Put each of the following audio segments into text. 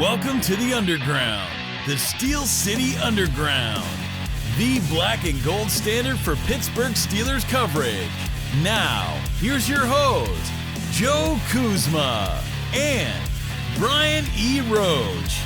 Welcome to the Underground, the Steel City Underground, the black and gold standard for Pittsburgh Steelers coverage. Now, here's your host, Joe Kuzma and Brian E. Roach.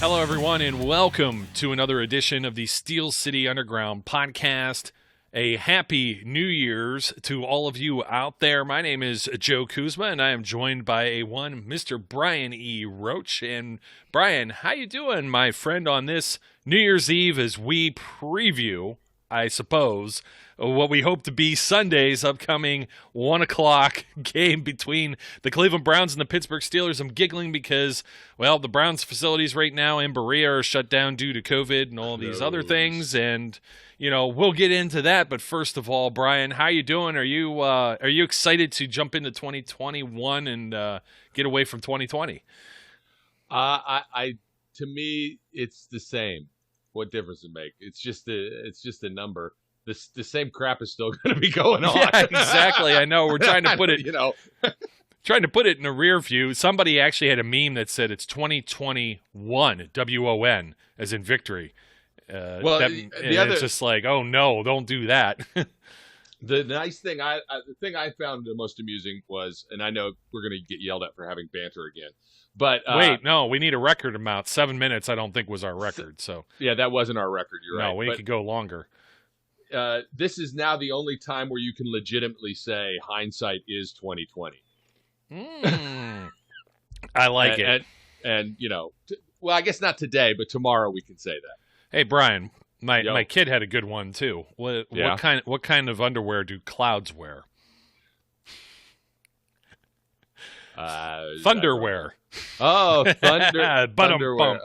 Hello, everyone, and welcome to another edition of the Steel City Underground podcast. A happy New Year's to all of you out there. My name is Joe Kuzma, and I am joined by Mr. Brian E. Roach. And Brian, how you doing, my friend, on this New Year's Eve as we preview, I suppose, what we hope to be Sunday's upcoming 1 o'clock game between the Cleveland Browns and the Pittsburgh Steelers? I'm giggling because, well, the Browns facilities right now in Berea are shut down due to COVID and all these other things, and you know, we'll get into that. But first of all, Brian, how you doing? Are you excited to jump into 2021 and get away from 2020? To me, it's the same. What difference does it make? It's just a number. The same crap is still going to be going on. Yeah, exactly. I know. We're trying to put it, trying to put it in a rear view. Somebody actually had a meme that said it's 2021, W-O-N, as in victory. It's just like, oh no, don't do that. The nice thing, the thing I found the most amusing was, and I know we're going to get yelled at for having banter again, but wait, no, we need a record amount. 7 minutes, I don't think was our record. So yeah, that wasn't our record. You're right. No, we could go longer. This is now the only time where you can legitimately say hindsight is 2020. I like it. And well, I guess not today, but tomorrow we can say that. Hey, Brian, my kid had a good one too. What kind of underwear do clouds wear? Thunderwear. Oh, thunderwear.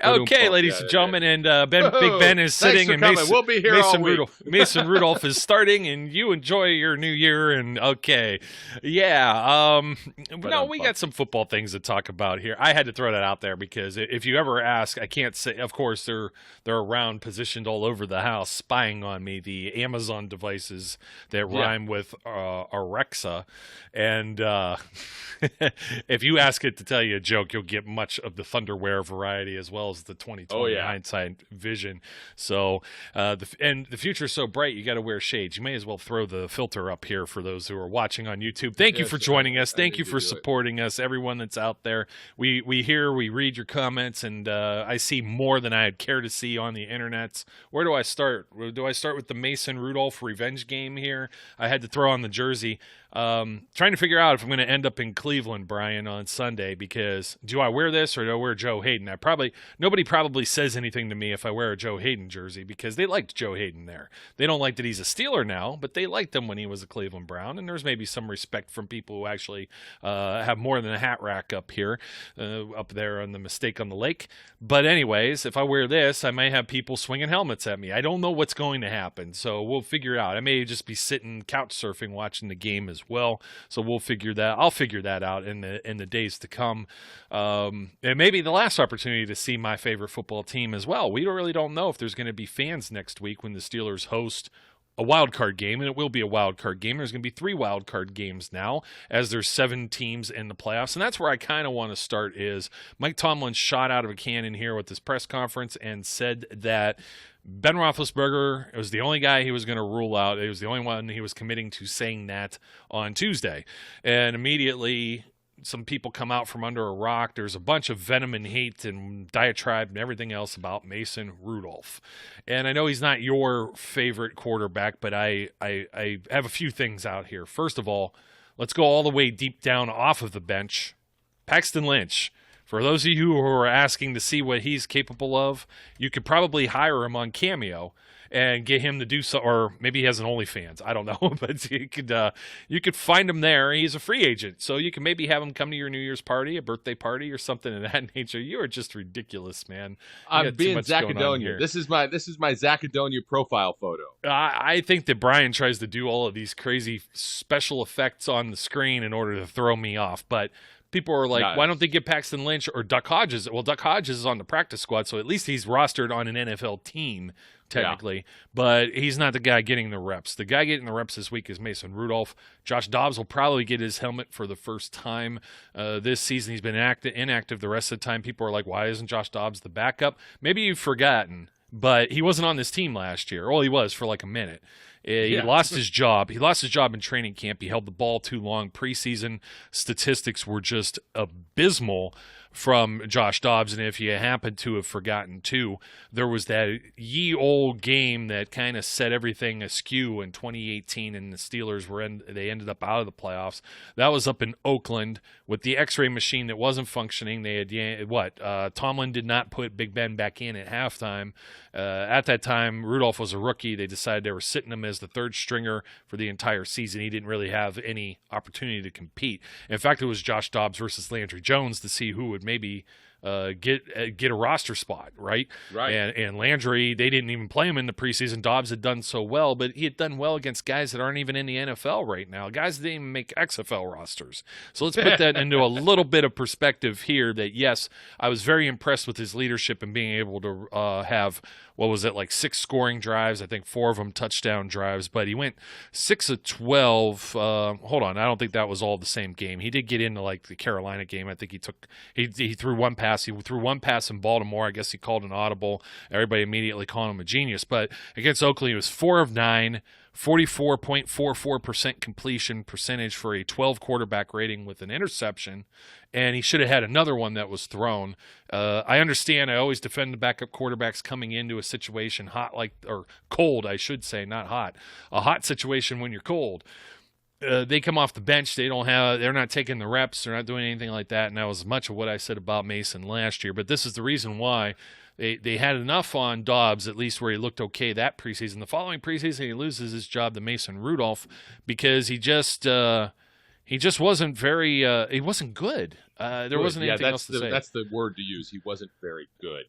Okay, ladies and gentlemen, and Big Ben is sitting, and we'll be here all week. Mason Rudolph is starting, and you enjoy your new year. And okay, yeah. We got some football things to talk about here. I had to throw that out there because if you ever ask, I can't say. Of course, they're around, positioned all over the house, spying on me. The Amazon devices that rhyme with Alexa, and if you ask it to tell you a joke, you'll get much of the Thunderwear variety as well as the 2020 hindsight vision. So, the future is so bright, you got to wear shades. You may as well throw the filter up here for those who are watching on YouTube. Thank you for joining us. Thank you for supporting us, everyone that's out there. We read your comments, and I see more than I'd care to see on the internets. Where do I start? Do I start with the Mason Rudolph revenge game here? I had to throw on the jersey. Trying to figure out if I'm going to end up in Cleveland, Brian, on Sunday, because do I wear this or do I wear Joe Hayden? Nobody probably says anything to me if I wear a Joe Hayden jersey, because they liked Joe Hayden there. They don't like that he's a Steeler now, but they liked him when he was a Cleveland Brown, and there's maybe some respect from people who actually have more than a hat rack up here, up there on the Mistake on the Lake. But anyways, if I wear this, I might have people swinging helmets at me. I don't know what's going to happen, so we'll figure it out. I may just be sitting couch surfing watching the game as well, so I'll figure that out in the days to come, and maybe the last opportunity to see my favorite football team as well. We really don't know if there's going to be fans next week when the Steelers host a wild card game, and it will be a wild card game. There's going to be 3 wild card games now, as there's 7 teams in the playoffs, and that's where I kind of want to start. Is Mike Tomlin shot out of a cannon here with this press conference and said that Ben Roethlisberger was the only guy he was going to rule out. It was the only one he was committing to saying that on Tuesday. And immediately some people come out from under a rock. There's a bunch of venom and hate and diatribe and everything else about Mason Rudolph. And I know he's not your favorite quarterback, but I have a few things out here. First of all, let's go all the way deep down off of the bench. Paxton Lynch. For those of you who are asking to see what he's capable of, you could probably hire him on Cameo and get him to do so, or maybe he has an OnlyFans. I don't know, but you could find him there. He's a free agent, so you can maybe have him come to your New Year's party, a birthday party, or something of that nature. You are just ridiculous, man. I'm being Zaccadonia. This is my Zaccadonia profile photo. I think that Brian tries to do all of these crazy special effects on the screen in order to throw me off, but People are like, Nice. why don't they get Paxton Lynch or Duck Hodges? Well, Duck Hodges is on the practice squad, so at least he's rostered on an NFL team, technically. But he's not the guy getting the reps. The guy getting the reps this week is Mason Rudolph. Josh Dobbs will probably get his helmet for the first time this season. He's been inactive the rest of the time. People are like, why isn't Josh Dobbs the backup? Maybe you've forgotten, but he wasn't on this team last year. Well, he was for like a minute. He lost his job. He lost his job in training camp. He held the ball too long. Preseason statistics were just abysmal from Josh Dobbs. And if you happen to have forgotten too, there was that ye old game that kind of set everything askew in 2018, and the Steelers they ended up out of the playoffs. That was up in Oakland with the X-ray machine that wasn't functioning. They had Tomlin did not put Big Ben back in at halftime. At that time, Rudolph was a rookie. They decided they were sitting him as the third stringer for the entire season. He didn't really have any opportunity to compete. In fact, it was Josh Dobbs versus Landry Jones to see who would maybe get a roster spot, right? Right. And Landry, they didn't even play him in the preseason. Dobbs had done so well, but he had done well against guys that aren't even in the NFL right now. Guys that didn't even make XFL rosters. So let's put that into a little bit of perspective here that, yes, I was very impressed with his leadership and being able to have, what was it, like 6 scoring drives, I think 4 of them touchdown drives, but he went 6 of 12. Hold on, I don't think that was all the same game. He did get into like the Carolina game. I think he threw one pass. He threw one pass in Baltimore. I guess he called an audible. Everybody immediately called him a genius. But against Oakland, he was 4 of 9, 44.44% completion percentage for a 12 quarterback rating with an interception. And he should have had another one that was thrown. I understand. I always defend the backup quarterbacks coming into a situation or cold, I should say, not hot. A hot situation when you're cold. They come off the bench. They're not taking the reps. They're not doing anything like that. And that was much of what I said about Mason last year. But this is the reason why they had enough on Dobbs, at least where he looked okay that preseason. The following preseason, he loses his job to Mason Rudolph because he just wasn't very. He wasn't good. There wasn't anything else to say. That's the word to use. He wasn't very good.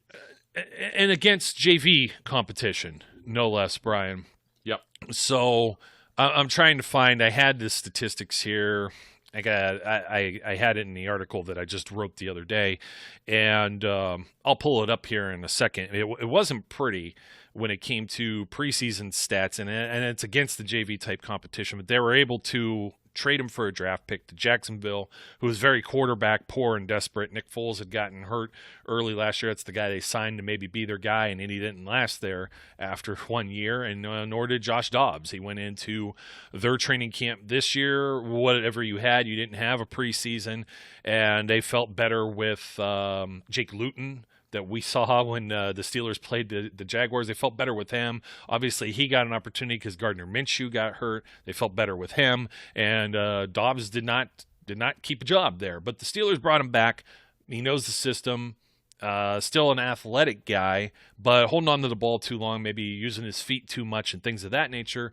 And against JV competition, no less, Brian. Yep. So I'm trying to find. I had the statistics here. I had it in the article that I just wrote the other day, and I'll pull it up here in a second. It wasn't pretty when it came to preseason stats, and it's against the JV type competition, but they were able to trade him for a draft pick to Jacksonville, who was very quarterback poor and desperate. Nick Foles had gotten hurt early last year. That's the guy they signed to maybe be their guy, and he didn't last there after 1 year, and nor did Josh Dobbs. He went into their training camp this year. Whatever you had, you didn't have a preseason, and they felt better with Jake Luton, that we saw when the Steelers played the Jaguars. They felt better with him. Obviously, he got an opportunity because Gardner Minshew got hurt. They felt better with him, and Dobbs did not keep a job there. But the Steelers brought him back. He knows the system. Still an athletic guy, but holding on to the ball too long, maybe using his feet too much and things of that nature.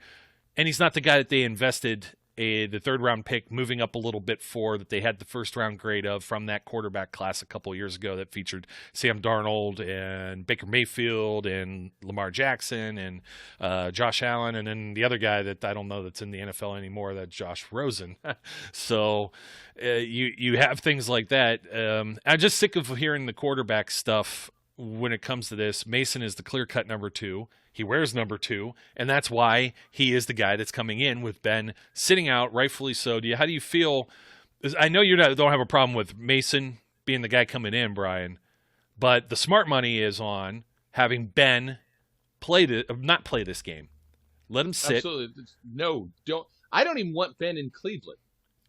And he's not the guy that they invested the third-round pick moving up a little bit for, that they had the first-round grade of from that quarterback class a couple years ago that featured Sam Darnold and Baker Mayfield and Lamar Jackson and Josh Allen, and then the other guy that I don't know that's in the NFL anymore, that's Josh Rosen. So you have things like that. I'm just sick of hearing the quarterback stuff when it comes to this. Mason is the clear-cut number 2. He wears number 2, and that's why he is the guy that's coming in with Ben sitting out, rightfully so. How do you feel? I know don't have a problem with Mason being the guy coming in, Brian, but the smart money is on having Ben not play this game. Let him sit. Absolutely. No, don't. I don't even want Ben in Cleveland.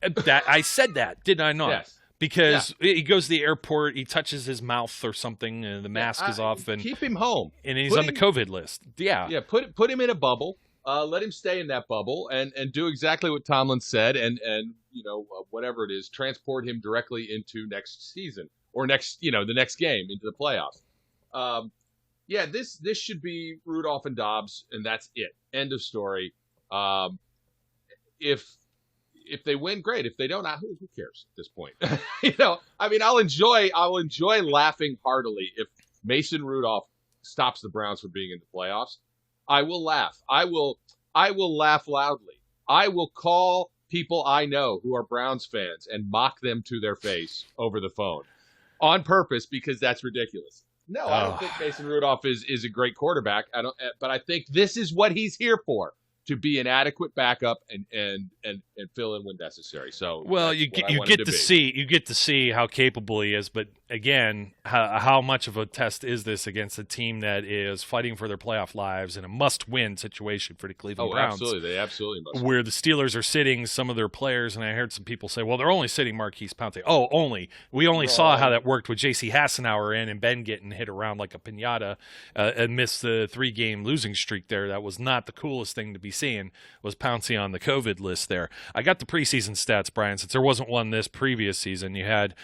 I said that, did I not? Yes. Because he goes to the airport, he touches his mouth or something, and the mask is off, and keep him home. And he's on the COVID list. Yeah. Yeah. Put him in a bubble. Let him stay in that bubble, and do exactly what Tomlin said, and whatever it is, transport him directly into next season or the next game into the playoffs. This should be Rudolph and Dobbs, and that's it. End of story. If they win, great. If they don't, who cares at this point? I'll enjoy laughing heartily if Mason Rudolph stops the Browns from being in the playoffs. I will laugh. I will laugh loudly. I will call people I know who are Browns fans and mock them to their face over the phone on purpose because that's ridiculous. No, I don't think Mason Rudolph is a great quarterback. But I think this is what he's here for. To be an adequate backup and fill in when necessary. So well, you get to see how capable he is, but again, how much of a test is this against a team that is fighting for their playoff lives in a must-win situation for the Cleveland Browns? Absolutely, they absolutely must. Where the Steelers are sitting some of their players, and I heard some people say, "Well, they're only sitting Marquise Pouncey." Oh, only we saw how that worked with J.C. Hassenauer in and Ben getting hit around like a piñata amidst the 3-game losing streak there. That was not the coolest thing to be seeing. Was Pouncey on the COVID list there? I got the preseason stats, Brian, since there wasn't one this previous season. You had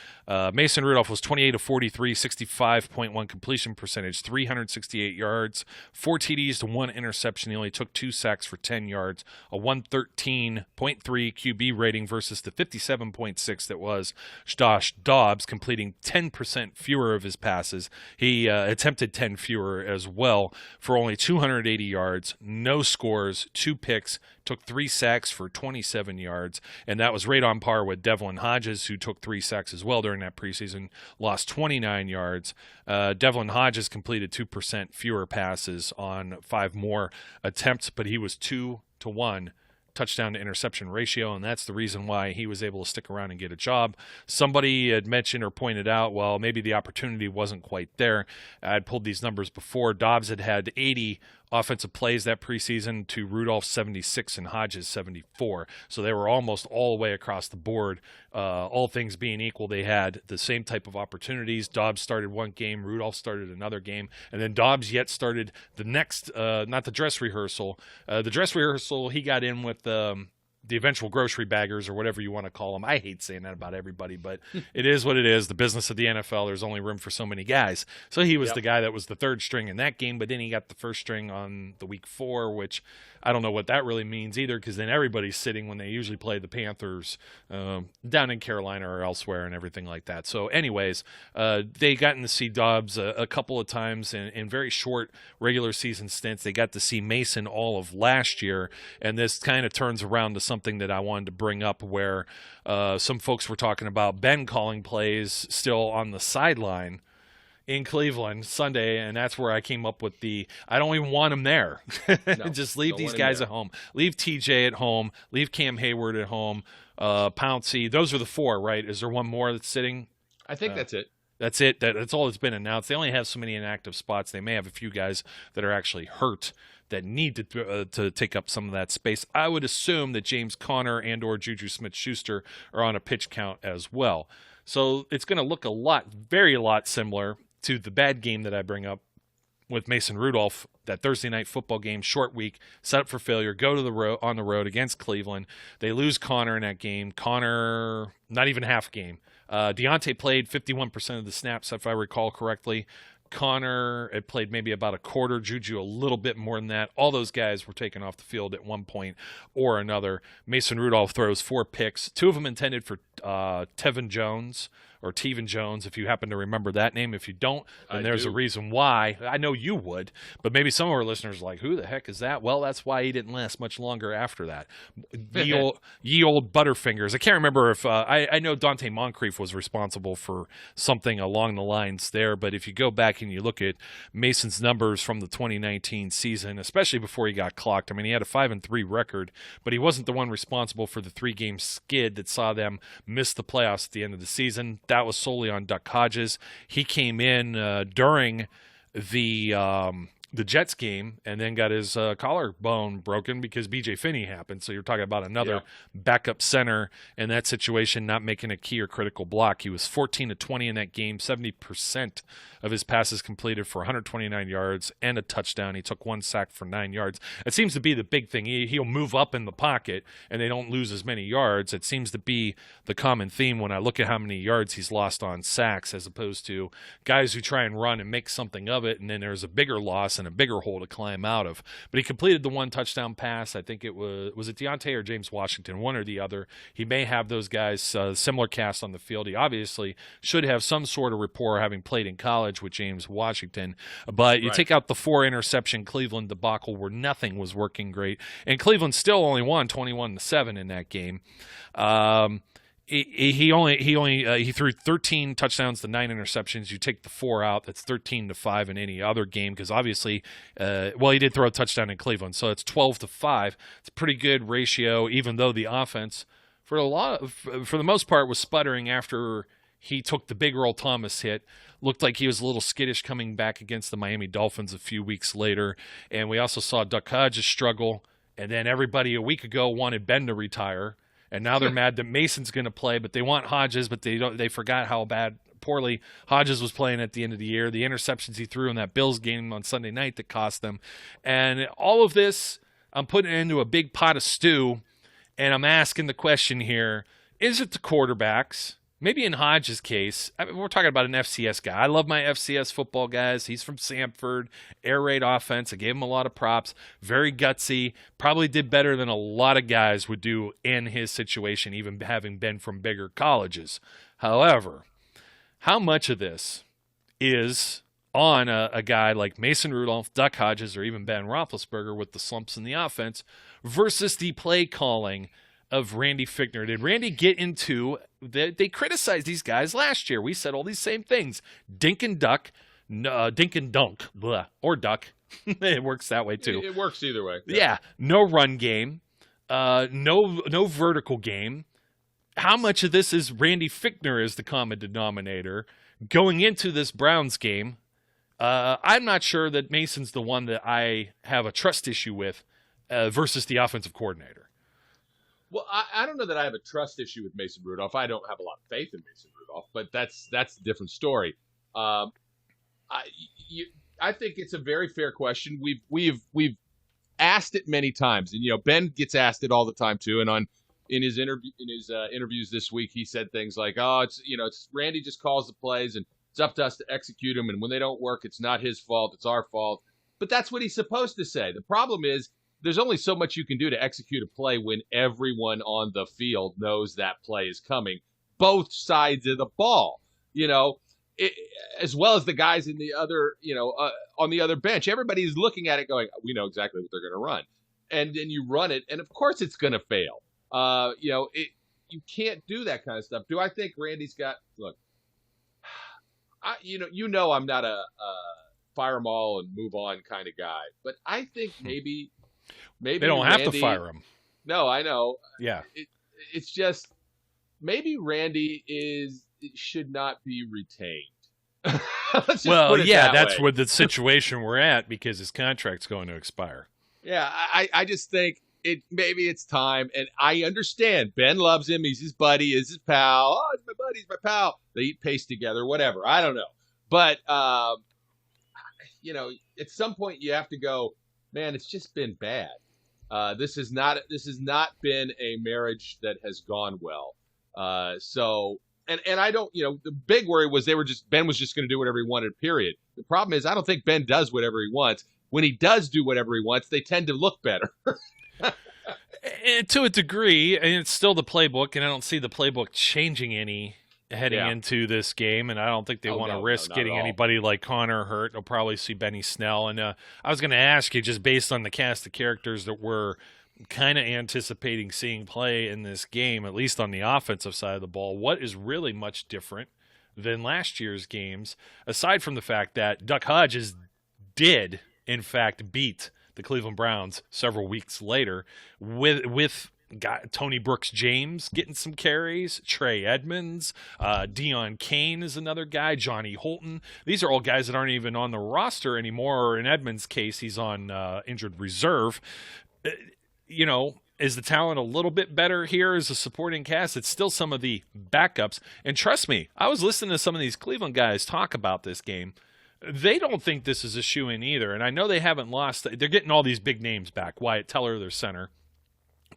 Mason Rudolph was 28 of 43, 65.1 completion percentage, 368 yards, 4 TDs to 1 interception. He only took 2 sacks for 10 yards, a 113.3 QB rating versus the 57.6 that was Josh Dobbs, completing 10% fewer of his passes. He attempted 10 fewer as well for only 280 yards, no scores, 2 picks, took 3 sacks for 27 yards, and that was right on par with Devlin Hodges, who took 3 sacks as well during that preseason, lost 29 yards. Devlin Hodges completed 2% fewer passes on 5 more attempts, but he was 2-to-1 touchdown to interception ratio, and that's the reason why he was able to stick around and get a job. Somebody had mentioned or pointed out, well, maybe the opportunity wasn't quite there. I'd pulled these numbers before. Dobbs had 80 offensive plays that preseason to Rudolph's 76 and Hodges 74. So they were almost all the way across the board. All things being equal, they had the same type of opportunities. Dobbs started one game, Rudolph started another game, and then Dobbs yet started the next, not the dress rehearsal. The dress rehearsal, he got in with the eventual grocery baggers or whatever you want to call them. I hate saying that about everybody, but it is what it is. The business of the NFL, there's only room for so many guys. So he was the guy that was the third string in that game, but then he got the first string on the week 4, which I don't know what that really means either, because then everybody's sitting when they usually play the Panthers down in Carolina or elsewhere and everything like that. So anyways, they gotten to see Dobbs a couple of times in very short regular season stints. They got to see Mason all of last year, and this kind of turns around to something that I wanted to bring up where some folks were talking about Ben calling plays still on the sideline in Cleveland Sunday, and that's where I came up with I don't even want him there. No, just leave these guys at home. Leave TJ at home. Leave Cam Hayward at home. Pouncey. Those are the 4, right? Is there one more that's sitting? I think that's it. That's it. That's all that's been announced. They only have so many inactive spots. They may have a few guys that are actually hurt that need to take up some of that space. I would assume that James Conner and or Juju Smith-Schuster are on a pitch count as well. So it's going to look a lot similar to the bad game that I bring up with Mason Rudolph, that Thursday night football game, short week, set up for failure, go to on the road against Cleveland. They lose Conner in that game. Conner, not even half game. Deontay played 51% of the snaps, if I recall correctly. Conner had played maybe about a quarter, Juju a little bit more than that. All those guys were taken off the field at one point or another. Mason Rudolph throws 4 picks, 2 of them intended for Tevin Jones, or Teven Jones, if you happen to remember that name. If you don't, then there's a reason why. I know you would, but maybe some of our listeners are like, who the heck is that? Well, that's why he didn't last much longer after that. Ye old Butterfingers. I can't remember if I know Dante Moncrief was responsible for something along the lines there, but if you go back and you look at Mason's numbers from the 2019 season, especially before he got clocked, I mean, he had a 5-3 record, but he wasn't the one responsible for the 3-game skid that saw them miss the playoffs at the end of the season. That was solely on Duck Hodges. He came in during the Jets game and then got his collarbone broken because B.J. Finney happened. So you're talking about another backup center in that situation, not making a key or critical block. He was 14 to 20 in that game, 70% of his passes completed for 129 yards and a touchdown. He took 1 sack for 9 yards. It seems to be the big thing. He'll move up in the pocket and they don't lose as many yards. It seems to be the common theme when I look at how many yards he's lost on sacks, as opposed to guys who try and run and make something of it, and then there's a bigger loss and and a bigger hole to climb out of. But he completed the 1 touchdown pass. I think it was it Deontay or James Washington, one or the other. He may have those guys similar cast on the field. He obviously should have some sort of rapport having played in college with James Washington. But you take out the 4 interception Cleveland debacle where nothing was working great, and Cleveland still only won 21-7 in that game. He threw 13 touchdowns to 9 interceptions. You take the 4 out, that's 13-5 in any other game because obviously, he did throw a touchdown in Cleveland, so it's 12-5. It's a pretty good ratio, even though the offense, for the most part, was sputtering after he took the big Earl Thomas hit. Looked like he was a little skittish coming back against the Miami Dolphins a few weeks later, and we also saw Duck Hodges struggle. And then everybody a week ago wanted Ben to retire. And now they're mad that Mason's going to play, but they want Hodges, but they forgot how poorly Hodges was playing at the end of the year. The interceptions he threw in that Bills game on Sunday night that cost them. And all of this, I'm putting it into a big pot of stew, and I'm asking the question here, is it the quarterbacks? Maybe in Hodges' case, we're talking about an FCS guy. I love my FCS football guys. He's from Samford, air raid offense. I gave him a lot of props. Very gutsy. Probably did better than a lot of guys would do in his situation, even having been from bigger colleges. However, how much of this is on a guy like Mason Rudolph, Duck Hodges, or even Ben Roethlisberger with the slumps in the offense versus the play calling of Randy Fichtner? Did Randy get into they criticized these guys last year? We said all these same things. Dink and duck, dink and dunk, blah, or duck. It works that way too. It works either way. Yeah. No run game, no vertical game. How much of this is Randy Fichtner as the common denominator going into this Browns game? I'm not sure that Mason's the one that I have a trust issue with versus the offensive coordinator. Well, I don't know that I have a trust issue with Mason Rudolph. I don't have a lot of faith in Mason Rudolph, but that's a different story. I think it's a very fair question. We've asked it many times, and Ben gets asked it all the time too. And in his interviews this week, he said things like, "Oh, it's Randy just calls the plays, and it's up to us to execute them. And when they don't work, it's not his fault; it's our fault." But that's what he's supposed to say. The problem is, there's only so much you can do to execute a play when everyone on the field knows that play is coming, both sides of the ball, as well as the guys in the other, on the other bench. Everybody's looking at it going, we know exactly what they're going to run. And then you run it, and of course it's going to fail. You can't do that kind of stuff. Do I think Randy's got – look, I'm not a fire them all and move on kind of guy, but I think maybe they don't have to fire him. No, I know. Yeah. It's just maybe Randy should not be retained. Well, yeah, that's what the situation we're at because his contract's going to expire. Yeah, I just think maybe it's time, and I understand Ben loves him. He's his buddy, he's his pal. Oh, it's my buddy, he's my pal. They eat paste together, whatever. I don't know, but at some point you have to go, man. It's just been bad. This has not been a marriage that has gone well. And I don't, the big worry was Ben was just going to do whatever he wanted, period. The problem is I don't think Ben does whatever he wants. When he does do whatever he wants, they tend to look better. And to a degree, and it's still the playbook, and I don't see the playbook changing any heading into this game, and I don't think they want to risk getting anybody like Connor hurt. They'll probably see Benny Snell. And I was going to ask you, just based on the cast of characters that we're kind of anticipating seeing play in this game, at least on the offensive side of the ball, what is really much different than last year's games, aside from the fact that Duck Hodges did, in fact, beat the Cleveland Browns several weeks later with Tony Brooks-James getting some carries, Trey Edmonds, Deion Kane is another guy, Johnny Holton. These are all guys that aren't even on the roster anymore, or in Edmonds' case, he's on injured reserve. Is the talent a little bit better here as a supporting cast? It's still some of the backups. And trust me, I was listening to some of these Cleveland guys talk about this game. They don't think this is a shoo-in either. And I know they haven't lost. They're getting all these big names back. Wyatt Teller, their center.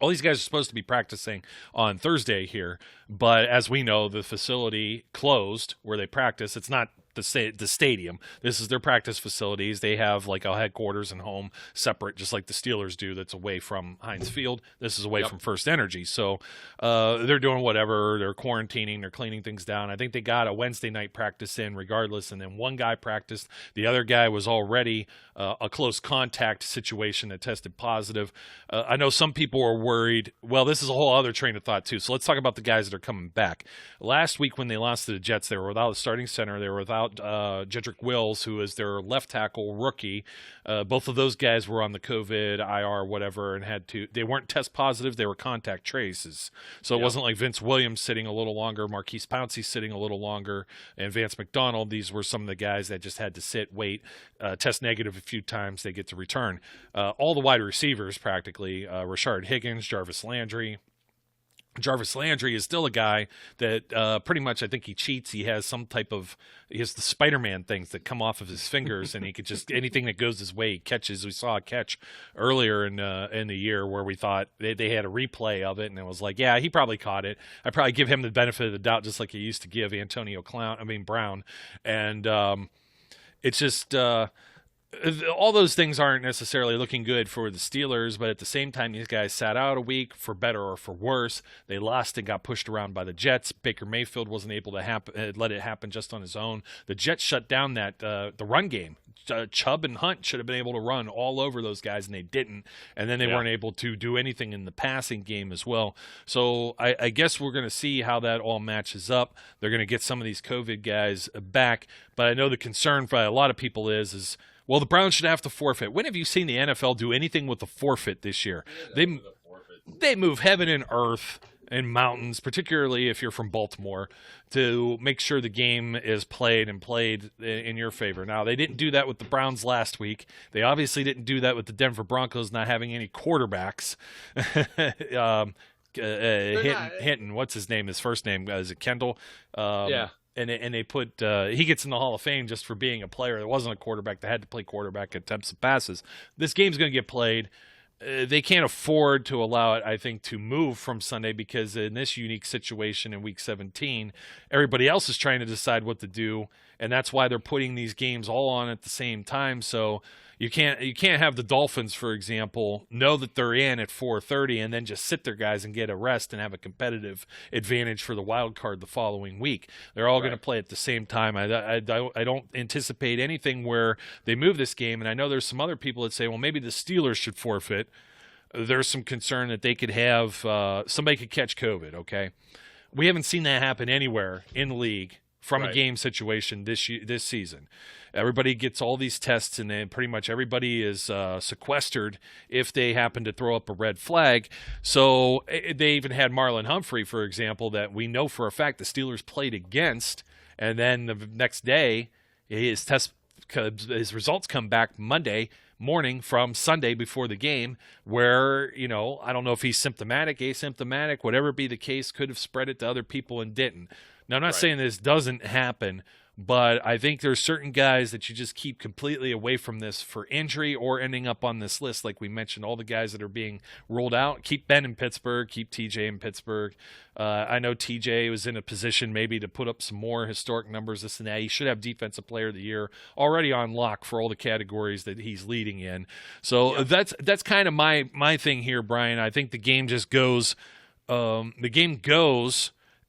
All these guys are supposed to be practicing on Thursday here. But as we know, the facility closed where they practice. It's not the stadium. This is their practice facilities. They have like a headquarters and home separate, just like the Steelers do. That's away from Heinz Field. This is away from First Energy. So they're doing whatever. They're quarantining. They're cleaning things down. I think they got a Wednesday night practice in regardless, and then one guy practiced. The other guy was already a close contact situation that tested positive. I know some people are worried. Well, this is a whole other train of thought too. So let's talk about the guys that are coming back. Last week when they lost to the Jets, they were without a starting center. They were without Jedrick Wills, who is their left tackle rookie. Both of those guys were on the COVID, IR, whatever, and they weren't test positive. They were contact traces. So it wasn't like Vince Williams sitting a little longer, Marquise Pouncey sitting a little longer, and Vance McDonald. These were some of the guys that just had to sit, wait, test negative a few times. They get to return. All the wide receivers practically, Rashard Higgins, Jarvis Landry. Jarvis Landry is still a guy that pretty much, I think he cheats. He has the Spider-Man things that come off of his fingers, and he could just, anything that goes his way, he catches. We saw a catch earlier in the year where we thought they had a replay of it, and it was like, yeah, he probably caught it. I probably give him the benefit of the doubt, just like he used to give Brown. And it's just all those things aren't necessarily looking good for the Steelers, but at the same time, these guys sat out a week for better or for worse. They lost and got pushed around by the Jets. Baker Mayfield wasn't able to let it happen just on his own. The Jets shut down the run game. Chubb and Hunt should have been able to run all over those guys, and they didn't. And then they weren't able to do anything in the passing game as well. So I guess we're going to see how that all matches up. They're going to get some of these COVID guys back, but I know the concern for a lot of people is well, the Browns should have to forfeit. When have you seen the NFL do anything with a forfeit this year? They move heaven and earth and mountains, particularly if you're from Baltimore, to make sure the game is played in your favor. Now, they didn't do that with the Browns last week. They obviously didn't do that with the Denver Broncos not having any quarterbacks. Hinton, what's his name? His first name, is it Kendall? And they put he gets in the Hall of Fame just for being a player that wasn't a quarterback that had to play quarterback attempts and passes. This game's going to get played. They can't afford to allow it, I think, to move from Sunday because in this unique situation in Week 17, everybody else is trying to decide what to do, and that's why they're putting these games all on at the same time. So you can't have the Dolphins, for example, know that they're in at 4:30 and then just sit their guys and get a rest and have a competitive advantage for the wild card the following week. They're all going to play at the same time. I don't anticipate anything where they move this game, and I know there's some other people that say, well, maybe the Steelers should forfeit. There's some concern that they could have somebody could catch COVID, okay? We haven't seen that happen anywhere in the league from a game situation this season. Everybody gets all these tests, and then pretty much everybody is sequestered if they happen to throw up a red flag. So they even had Marlon Humphrey, for example, that we know for a fact the Steelers played against, and then the next day his results come back Monday morning from Sunday before the game where, I don't know if he's symptomatic, asymptomatic, whatever be the case, could have spread it to other people and didn't. Now, I'm not saying this doesn't happen, but I think there's certain guys that you just keep completely away from this for injury or ending up on this list. Like we mentioned, all the guys that are being ruled out. Keep Ben in Pittsburgh. Keep TJ in Pittsburgh. I know TJ was in a position maybe to put up some more historic numbers, this and that. He should have Defensive Player of the Year already on lock for all the categories that he's leading in. So that's kind of my thing here, Brian. I think the game just goes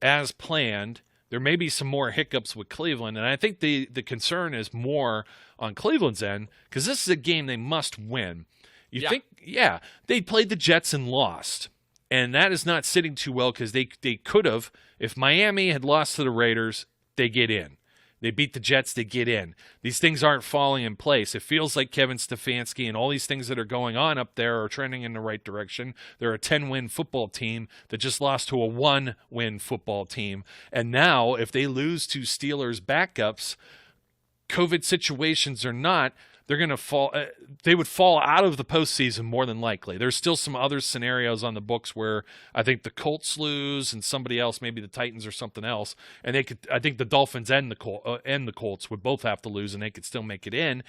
as planned. There may be some more hiccups with Cleveland, and I think the concern is more on Cleveland's end because this is a game they must win. They played the Jets and lost, and that is not sitting too well because they could have. If Miami had lost to the Raiders, they get in. They beat the Jets, they get in. These things aren't falling in place. It feels like Kevin Stefanski and all these things that are going on up there are trending in the right direction. They're a 10-win football team that just lost to a 1-win football team. And now, if they lose to Steelers backups, COVID situations or not, they're going to fall. They would fall out of the postseason more than likely. There's still some other scenarios on the books where I think the Colts lose and somebody else, maybe the Titans or something else, and they could. I think the Dolphins and the Colts would both have to lose, and they could still make it in.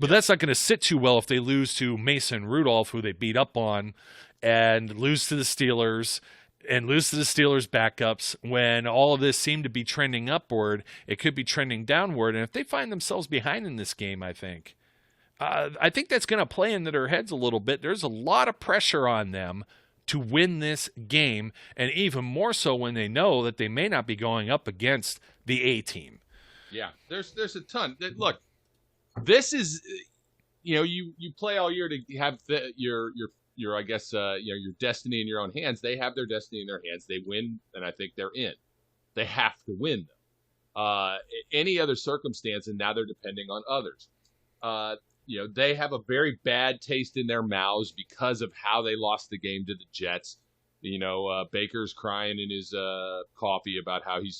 But that's not going to sit too well if they lose to Mason Rudolph, who they beat up on, and lose to the Steelers. and lose to the Steelers backups when all of this seemed to be trending upward. It could be trending downward. And if they find themselves behind in this game, I think that's going to play into their heads a little bit. There's a lot of pressure on them to win this game, and even more so when they know that they may not be going up against the A team. Yeah, there's a ton. Look, this is, you play all year to have your I guess your destiny in your own hands. They have their destiny in their hands. They win, and I think they're in. They have to win them. Any other circumstance, and now they're depending on others. They have a very bad taste in their mouths because of how they lost the game to the Jets. Baker's crying in his coffee about how he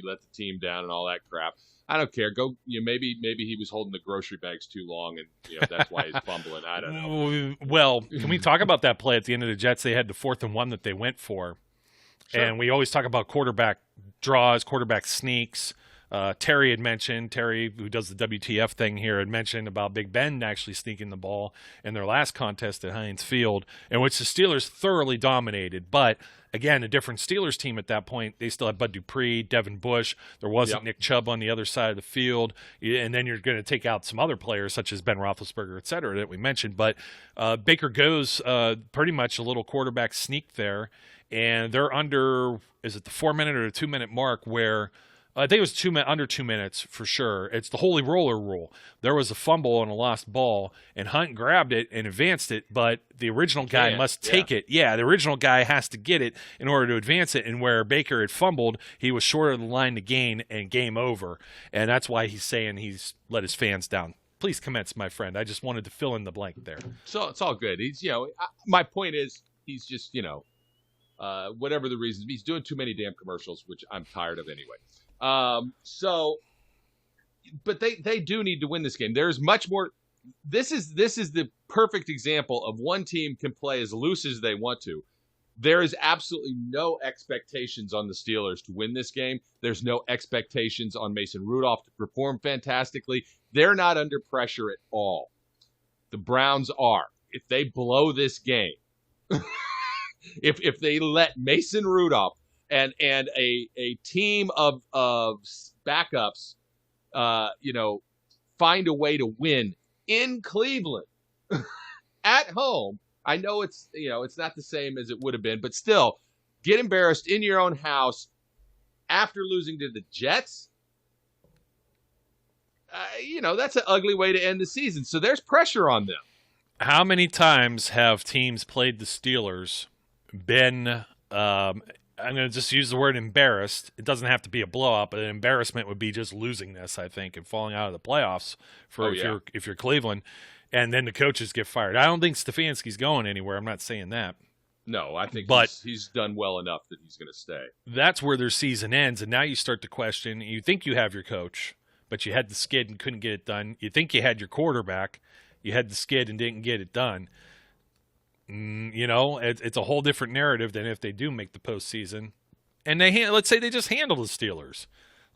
let the team down and all that crap. I don't care. Go. Maybe he was holding the grocery bags too long, and that's why he's fumbling. I don't know. Well, can we talk about that play at the end of the Jets? They had the 4th and 1 that they went for, sure. And we always talk about quarterback draws, quarterback sneaks. Terry, who does the WTF thing here, had mentioned about Big Ben actually sneaking the ball in their last contest at Heinz Field, in which the Steelers thoroughly dominated. But again, a different Steelers team at that point. They still had Bud Dupree, Devin Bush. There wasn't Nick Chubb on the other side of the field. And then you're going to take out some other players such as Ben Roethlisberger, et cetera, that we mentioned. But Baker goes pretty much a little quarterback sneak there. And they're under, is it the 4-minute or the 2-minute mark where I think it was under 2 minutes for sure. It's the holy roller rule. There was a fumble and a lost ball, and Hunt grabbed it and advanced it, but the original guy must take it. Yeah, the original guy has to get it in order to advance it, and where Baker had fumbled, he was short of the line to gain, and game over. And that's why he's saying he's let his fans down. Please commence, my friend. I just wanted to fill in the blank there. So it's all good. He's, my point is he's just, whatever the reason, he's doing too many damn commercials, which I'm tired of anyway. But they do need to win this game. There's much more. This is the perfect example of one team can play as loose as they want to. There is absolutely no expectations on the Steelers to win this game. There's no expectations on Mason Rudolph to perform fantastically. They're not under pressure at all. The Browns are. If they blow this game, if they let Mason Rudolph and a team of backups, find a way to win in Cleveland at home. I know it's not the same as it would have been, but still, get embarrassed in your own house after losing to the Jets. That's an ugly way to end the season. So there's pressure on them. How many times have teams played the Steelers, been I'm going to just use the word embarrassed. It doesn't have to be a blowout, but an embarrassment would be just losing this, I think, and falling out of the playoffs if you're Cleveland, and then the coaches get fired. I don't think Stefanski's going anywhere. I'm not saying that. No, I think he's done well enough that he's going to stay. That's where their season ends, and now you start to question. You think you have your coach, but you had the skid and couldn't get it done. You think you had your quarterback. You had the skid and didn't get it done. It's a whole different narrative than if they do make the postseason. And let's say they just handle the Steelers.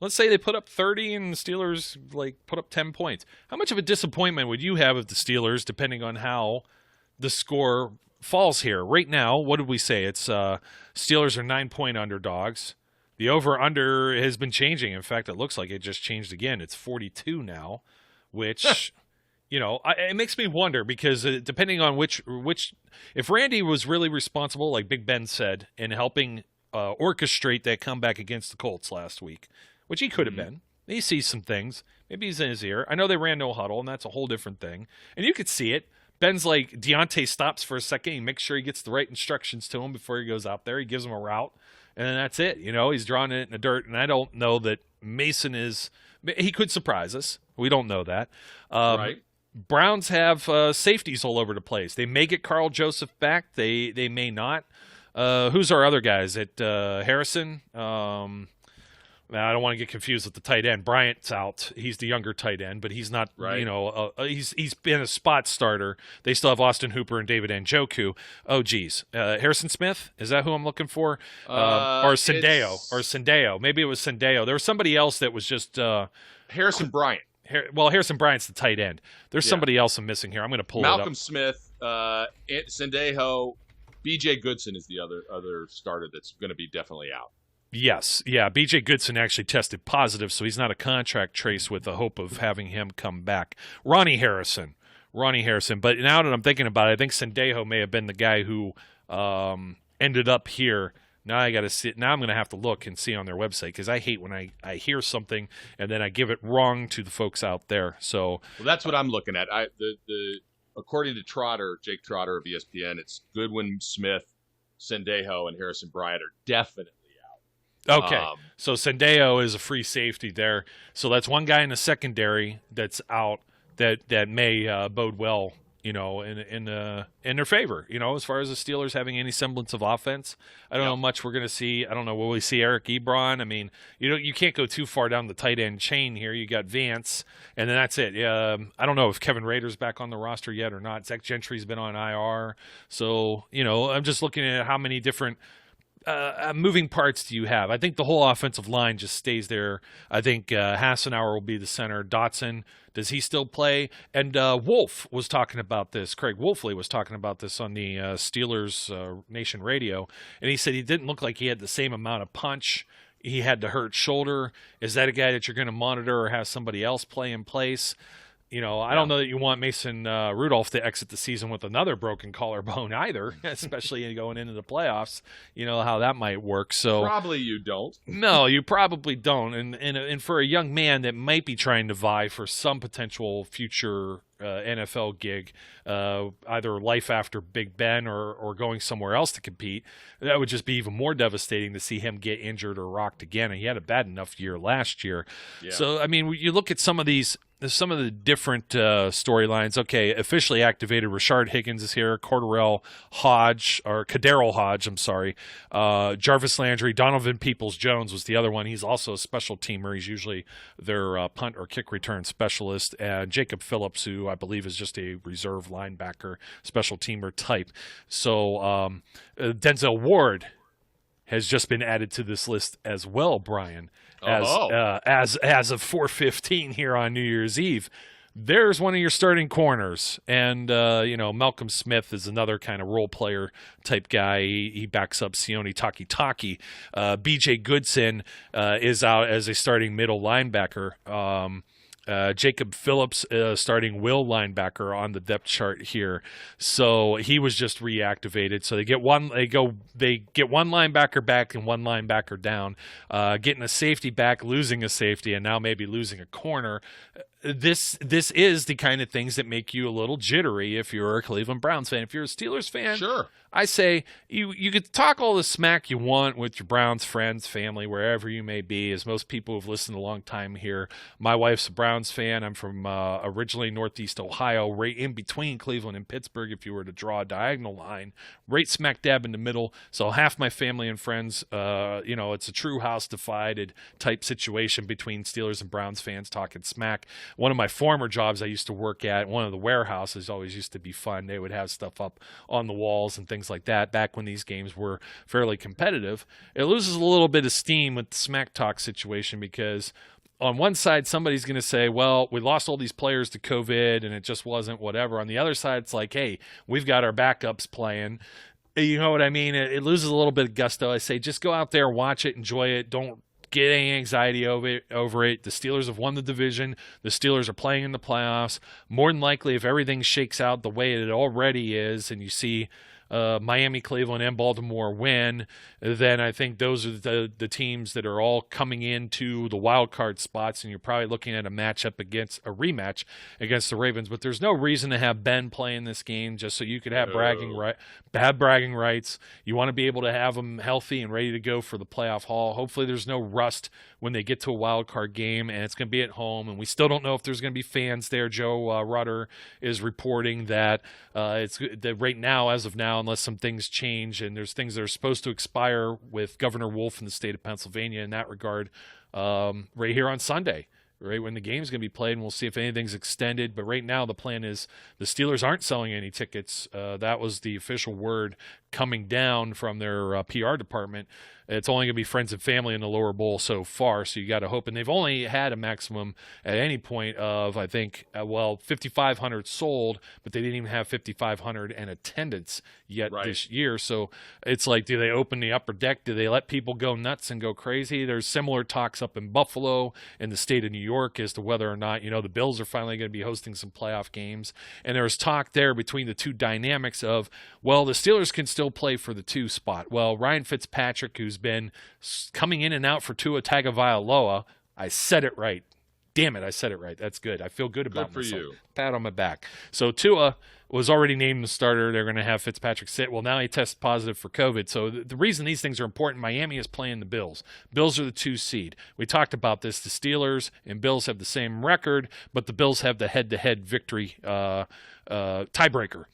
Let's say they put up 30 and the Steelers put up 10 points. How much of a disappointment would you have of the Steelers, depending on how the score falls here? Right now, what did we say? It's Steelers are 9-point underdogs. The over-under has been changing. In fact, it looks like it just changed again. It's 42 now, which... it makes me wonder because depending on which, if Randy was really responsible, like Big Ben said, in helping orchestrate that comeback against the Colts last week, which he could have been. He sees some things. Maybe he's in his ear. I know they ran no huddle, and that's a whole different thing. And you could see it. Ben's like, Deontay stops for a second. He makes sure he gets the right instructions to him before he goes out there. He gives him a route, and then that's it. He's drawing it in the dirt, and I don't know that Mason is – he could surprise us. We don't know that. Right. Browns have safeties all over the place. They may get Carl Joseph back. They may not. Who's our other guys? Harrison? I don't want to get confused with the tight end. Bryant's out. He's the younger tight end, but he's not. Right. He's been a spot starter. They still have Austin Hooper and David Njoku. Oh, geez. Harrison Smith? Is that who I'm looking for? Or Sendeo? Maybe it was Sendeo. There was somebody else that was just Harrison Bryant. Harrison Bryant's the tight end. There's somebody else I'm missing here. I'm going to pull Malcolm it up. Smith, Sendejo, B.J. Goodson is the other starter that's going to be definitely out. Yes. Yeah. B.J. Goodson actually tested positive, so he's not a contract trace with the hope of having him come back. Ronnie Harrison. But now that I'm thinking about it, I think Sendejo may have been the guy who ended up here. Now I got to see. Now I'm going to have to look and see on their website because I hate when I hear something and then I give it wrong to the folks out there. So that's what I'm looking at. According to Jake Trotter of ESPN, it's Goodwin, Smith, Sendejo, and Harrison Bryant are definitely out. Okay, so Sendejo is a free safety there. So that's one guy in the secondary that's out that may bode well, in their favor, as far as the Steelers having any semblance of offense. I don't know much we're going to see. I don't know, will we see Eric Ebron? I mean, you can't go too far down the tight end chain here. You got Vance, and then that's it. I don't know if Kevin Rader's back on the roster yet or not. Zach Gentry's been on IR. So, I'm just looking at how many different moving parts do you have? I think the whole offensive line just stays there. I think Hassenauer will be the center. Dotson, does he still play? And Wolf was talking about this. Craig Wolfley was talking about this on the Steelers Nation radio, and he said he didn't look like he had the same amount of punch. He had the hurt shoulder. Is that a guy that you're going to monitor or have somebody else play in place? I don't know that you want Mason Rudolph to exit the season with another broken collarbone either, especially going into the playoffs. How that might work. So probably you don't. No, you probably don't. And for a young man that might be trying to vie for some potential future NFL gig, either life after Big Ben or going somewhere else to compete, that would just be even more devastating to see him get injured or rocked again. And he had a bad enough year last year. Yeah. So, I mean, you look at some of the different storylines. Okay, officially activated. Rashard Higgins is here. Cordell Hodge, I'm sorry. Jarvis Landry. Donovan Peoples-Jones was the other one. He's also a special teamer. He's usually their punt or kick return specialist. And Jacob Phillips, who I believe is just a reserve linebacker, special teamer type. So Denzel Ward has just been added to this list as well, Brian. As of 4:15 here on New Year's Eve. There's one of your starting corners, and Malcolm Smith is another kind of role player type guy. He backs up Sione Takitaki. B.J. Goodson is out as a starting middle linebacker. Jacob Phillips starting will linebacker on the depth chart here, so he was just reactivated. So they get one linebacker back and one linebacker down, getting a safety back, losing a safety, and now maybe losing a corner. This is the kind of things that make you a little jittery if you're a Cleveland Browns fan. If you're a Steelers fan, sure. I say you could talk all the smack you want with your Browns friends, family, wherever you may be. As most people who've listened a long time here, my wife's a Browns fan. I'm from originally Northeast Ohio, right in between Cleveland and Pittsburgh. If you were to draw a diagonal line, right smack dab in the middle. So half my family and friends, it's a true house divided type situation between Steelers and Browns fans talking smack. One of my former jobs I used to work at, one of the warehouses, always used to be fun. They would have stuff up on the walls and things like that back when these games were fairly competitive. It loses a little bit of steam with the smack talk situation because on one side, somebody's going to say, well, we lost all these players to COVID and it just wasn't whatever. On the other side, it's like, hey, we've got our backups playing. You know what I mean? It loses a little bit of gusto. I say just go out there, watch it, enjoy it. Don't get any anxiety over it. The Steelers have won the division. The Steelers are playing in the playoffs. More than likely, if everything shakes out the way it already is and you see Miami, Cleveland, and Baltimore win, then I think those are the teams that are all coming into the wild card spots, and you're probably looking at a rematch against the Ravens. But there's no reason to have Ben play in this game just so you could have bragging rights. You want to be able to have them healthy and ready to go for the playoff haul. Hopefully there's no rust when they get to a wild card game, and it's going to be at home, and we still don't know if there's going to be fans there. Joe Rutter is reporting that it's that right now, as of now, unless some things change, and there's things that are supposed to expire with Governor Wolf in the state of Pennsylvania in that regard, right here on Sunday, right when the game's going to be played, and we'll see if anything's extended. But right now, the plan is the Steelers aren't selling any tickets. That was the official word coming down from their PR department. It's only going to be friends and family in the lower bowl so far, so you got to hope. And they've only had a maximum at any point of, I think, 5,500 sold, but they didn't even have 5,500 in attendance yet this year. So it's like, do they open the upper deck? Do they let people go nuts and go crazy? There's similar talks up in Buffalo, in the state of New York, as to whether or not, the Bills are finally going to be hosting some playoff games. And there's talk there between the two dynamics of, well, the Steelers can still play for the 2 spot. Well, Ryan Fitzpatrick, who's been coming in and out for Tua Tagovailoa. I said it right. Damn it, I said it right. That's good. I feel good about myself. Good for you. Pat on my back. So Tua was already named the starter. They're going to have Fitzpatrick sit. Well, now he tests positive for COVID. So the reason these things are important, Miami is playing the Bills. Bills are the 2 seed. We talked about this. The Steelers and Bills have the same record, but the Bills have the head-to-head victory tiebreaker.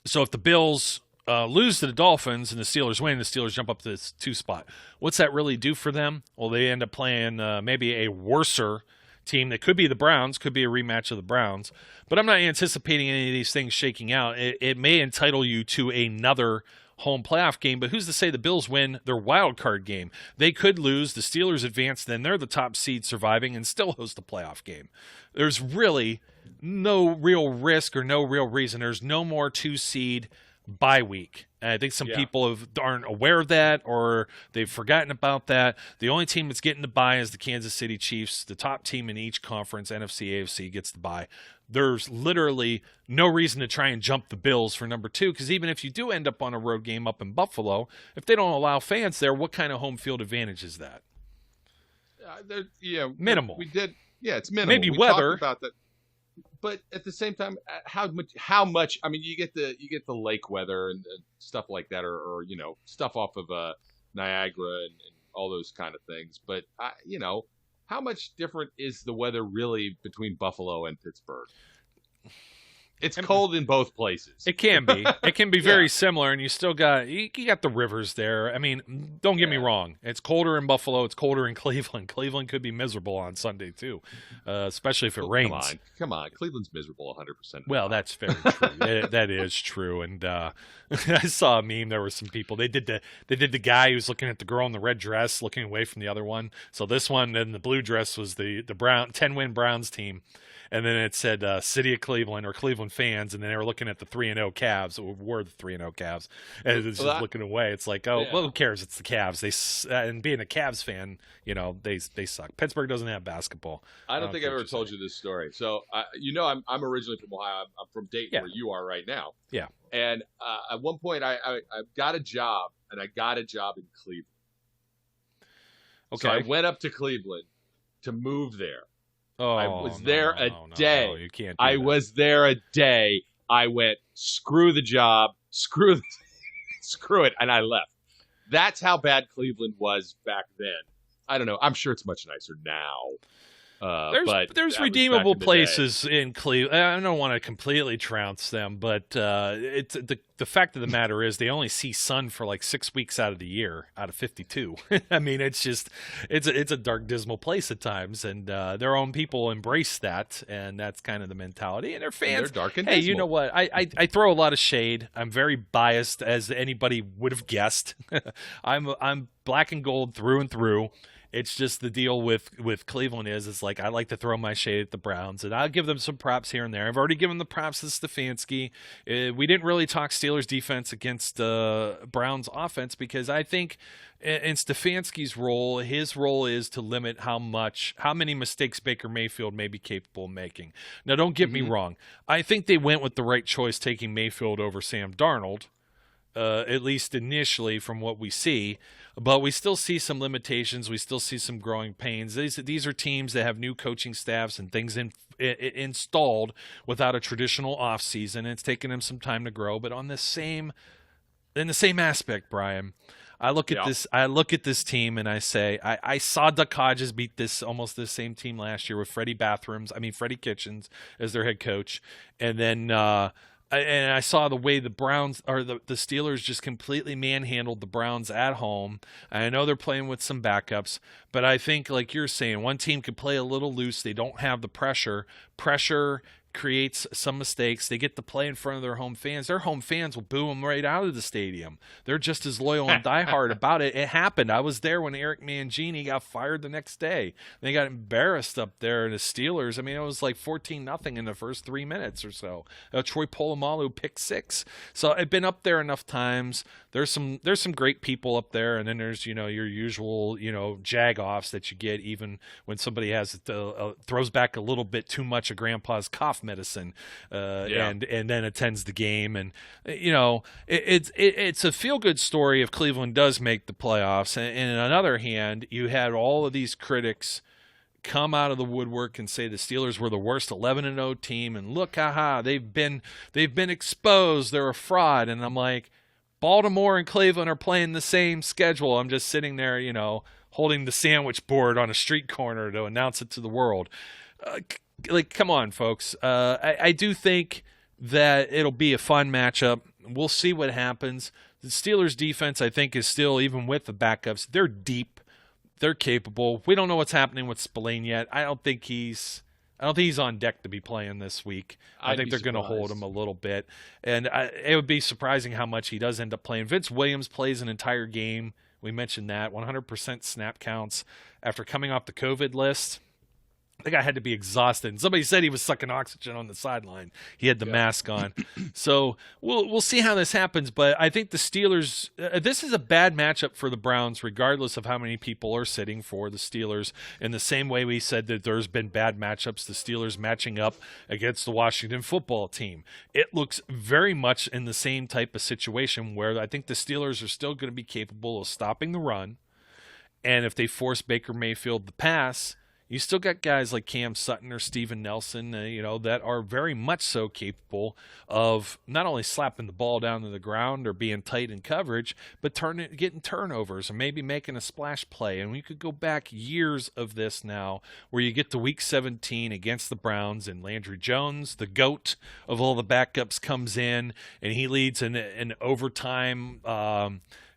So if the Bills lose to the Dolphins and the Steelers win, the Steelers jump up to this 2 spot. What's that really do for them? Well, they end up playing maybe a worser team that could be the Browns, could be a rematch of the Browns. But I'm not anticipating any of these things shaking out. It may entitle you to another home playoff game, but who's to say the Bills win their wild card game? They could lose, the Steelers advance, then they're the top seed surviving and still host a playoff game. There's really no real risk or no real reason. There's no more 2 seed bye week. And I think some people aren't aware of that, or they've forgotten about that. The only team that's getting the bye is the Kansas City Chiefs. The top team in each conference, NFC, AFC, gets the bye. There's literally no reason to try and jump the Bills for number 2, because even if you do end up on a road game up in Buffalo, if they don't allow fans there, what kind of home field advantage is that? Minimal. We did. Yeah, it's minimal. Maybe weather. Talked about that. But at the same time, how much? I mean, you get the lake weather and stuff like that, or stuff off of Niagara and all those kind of things. But how much different is the weather really between Buffalo and Pittsburgh? It's cold in both places. It can be. It can be very similar, and you still got the rivers there. I mean, don't get me wrong. It's colder in Buffalo. It's colder in Cleveland. Cleveland could be miserable on Sunday too, especially if it rains. Come on. Cleveland's miserable 100%. Well, that's very true. That is true. And I saw a meme. There were some people. They did the guy who's looking at the girl in the red dress, looking away from the other one. So this one in the blue dress was the 10-win Browns team. And then it said City of Cleveland or Cleveland fans, and then they were looking at the 3-0 Cavs, or were the 3-0 Cavs, and it's just looking away. It's like, well, who cares? It's the Cavs. And being a Cavs fan, they suck. Pittsburgh doesn't have basketball. I don't think I've ever told you this story. So, I'm originally from Ohio. I'm from Dayton, where you are right now. Yeah. And at one point, I got a job, and I got a job in Cleveland. Okay. So I went up to Cleveland to move there. Oh, I was there a day. No, you can't. I was there a day. I went, screw the job, screw it, and I left. That's how bad Cleveland was back then. I don't know. I'm sure it's much nicer now. There's redeemable places in Cleveland. I don't want to completely trounce them, but it's the fact of the matter is they only see sun for like 6 weeks out of the year, out of 52. I mean, it's a dark, dismal place at times, and their own people embrace that, and that's kind of the mentality. And their fans, they're dark and hey, dismal. You know what? I throw a lot of shade. I'm very biased, as anybody would have guessed. I'm black and gold through and through. It's just the deal with Cleveland is like I like to throw my shade at the Browns, and I'll give them some props here and there. I've already given the props to Stefanski. We didn't really talk Steelers defense against Browns offense, because I think in Stefanski's role, his role is to limit how many mistakes Baker Mayfield may be capable of making. Now, don't get me wrong. I think they went with the right choice taking Mayfield over Sam Darnold. At least initially from what we see, but we still see some limitations. We still see some growing pains. These are teams that have new coaching staffs and things installed without a traditional offseason. It's taken them some time to grow, but in the same aspect, Brian, I look at this team and I say, I saw Duck Hodges beat almost the same team last year with Freddie Kitchens as their head coach. And then, and I saw the way the Browns or the Steelers just completely manhandled the Browns at home. I know they're playing with some backups, but I think, like you're saying, one team could play a little loose. They don't have the pressure. Pressure creates some mistakes. They get to play in front of their home fans. Their home fans will boo them right out of the stadium. They're just as loyal and diehard about it. It happened. I was there when Eric Mangini got fired the next day. They got embarrassed up there in the Steelers. I mean, it was like 14-0 in the first 3 minutes or so. Troy Polamalu picked 6. So I've been up there enough times. There's some great people up there, and then there's your usual jag-offs that you get even when somebody has throws back a little bit too much of grandpa's cough medicine and then attends the game. And it's a feel-good story if Cleveland does make the playoffs. And on the other hand, you had all of these critics come out of the woodwork and say the Steelers were the worst 11-0 team, and look, they've been exposed, they're a fraud. And I'm like, Baltimore and Cleveland are playing the same schedule. I'm just sitting there, holding the sandwich board on a street corner to announce it to the world. Come on, folks. I do think that it'll be a fun matchup. We'll see what happens. The Steelers' defense, I think, is still, even with the backups, they're deep. They're capable. We don't know what's happening with Spillane yet. I don't think he's on deck to be playing this week. I think they're going to hold him a little bit. And it would be surprising how much he does end up playing. Vince Williams plays an entire game. We mentioned that. 100% snap counts after coming off the COVID list. The guy had to be exhausted. And somebody said he was sucking oxygen on the sideline. He had the mask on. So we'll see how this happens. But I think the Steelers, this is a bad matchup for the Browns, regardless of how many people are sitting for the Steelers. In the same way we said that there's been bad matchups, the Steelers matching up against the Washington football team. It looks very much in the same type of situation where I think the Steelers are still going to be capable of stopping the run. And if they force Baker Mayfield to pass, you still got guys like Cam Sutton or Steven Nelson, that are very much so capable of not only slapping the ball down to the ground or being tight in coverage, but getting turnovers and maybe making a splash play. And we could go back years of this now where you get to Week 17 against the Browns and Landry Jones, the GOAT of all the backups, comes in and he leads an overtime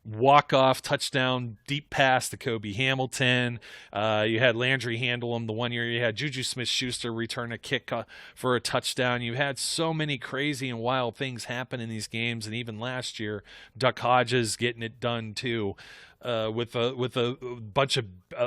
walk-off touchdown deep pass to Kobe Hamilton. You had Landry handle him the one year. You had Juju Smith-Schuster return a kick for a touchdown. You had so many crazy and wild things happen in these games, and even last year, Duck Hodges getting it done too. With a bunch of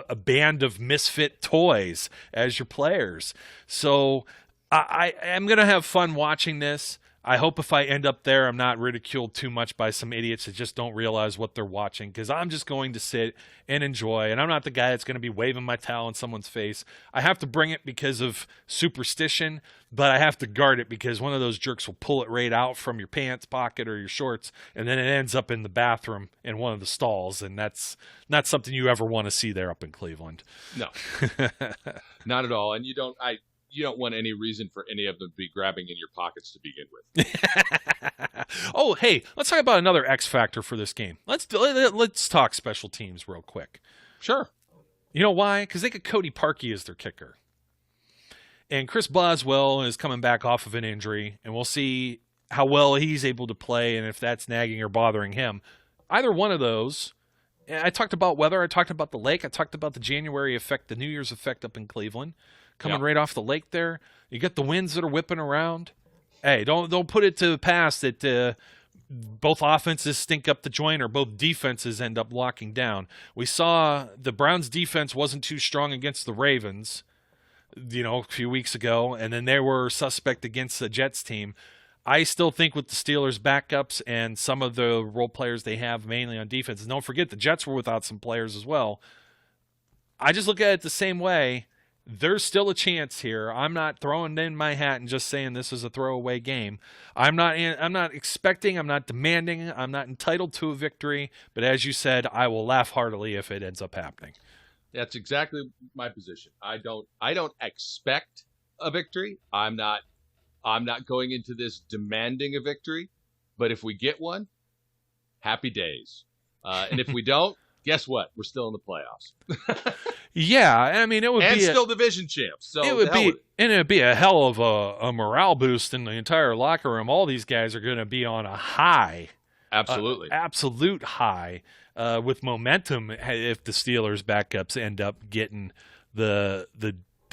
a band of misfit toys as your players. So I am going to have fun watching this. I hope if I end up there, I'm not ridiculed too much by some idiots that just don't realize what they're watching, because I'm just going to sit and enjoy, and I'm not the guy that's going to be waving my towel in someone's face. I have to bring it because of superstition, but I have to guard it because one of those jerks will pull it right out from your pants pocket or your shorts, and then it ends up in the bathroom in one of the stalls, and that's not something you ever want to see there up in Cleveland. No, not at all. And you don't want any reason for any of them to be grabbing in your pockets to begin with. Oh, hey, let's talk about another X factor for this game. Let's talk special teams real quick. Sure. You know why? Because they got Cody Parkey as their kicker. And Chris Boswell is coming back off of an injury, and we'll see how well he's able to play and if that's nagging or bothering him. Either one of those. I talked about weather. I talked about the lake. I talked about the January effect, the New Year's effect up in Cleveland. Coming right off the lake there. You got the winds that are whipping around. Hey, don't put it to the past that both offenses stink up the joint or both defenses end up locking down. We saw the Browns' defense wasn't too strong against the Ravens, a few weeks ago, and then they were suspect against the Jets team. I still think with the Steelers' backups and some of the role players they have mainly on defense, and don't forget the Jets were without some players as well. I just look at it the same way. There's still a chance here. I'm not throwing in my hat and just saying this is a throwaway game. I'm not expecting, I'm not demanding, I'm not entitled to a victory, but as you said, I will laugh heartily if it ends up happening. That's exactly my position. I don't expect a victory. I'm not going into this demanding a victory, but if we get one, happy days. And if we don't, guess what? We're still in the playoffs. Yeah, I mean, it would be still division champs. So it'd be a hell of a morale boost in the entire locker room. All these guys are going to be on a high, absolutely, absolute high, with momentum. If the Steelers backups end up getting the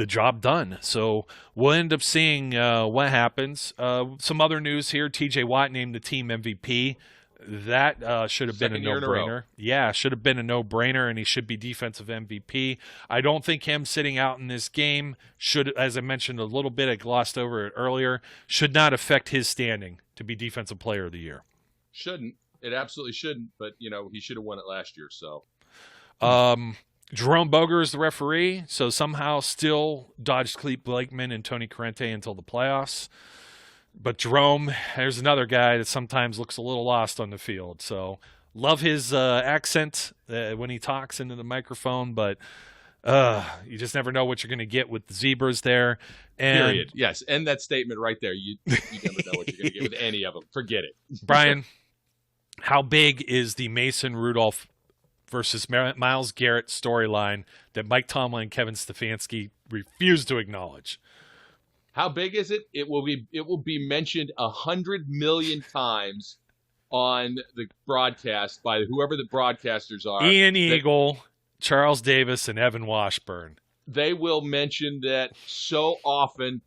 the job done. So we'll end up seeing what happens. Some other news here: T.J. Watt named the team MVP. That should have been a no-brainer. Yeah, should have been a no-brainer, and he should be defensive MVP. I don't think him sitting out in this game should, as I mentioned a little bit, I glossed over it earlier, should not affect his standing to be Defensive Player of the Year. Shouldn't. It absolutely shouldn't, but, he should have won it last year, so. Jerome Boger is the referee, so somehow still dodged Clete Blakeman and Tony Corrente until the playoffs. But Jerome, there's another guy that sometimes looks a little lost on the field. So love his accent when he talks into the microphone, but you just never know what you're going to get with the Zebras there. Period. Yes, end that statement right there. You never know what you're going to get with any of them. Forget it. Brian, how big is the Mason Rudolph versus Myles Garrett storyline that Mike Tomlin and Kevin Stefanski refuse to acknowledge? How big is it? It will be mentioned 100 million times on the broadcast by whoever the broadcasters are. Ian Eagle, Charles Davis, and Evan Washburn. They will mention that so often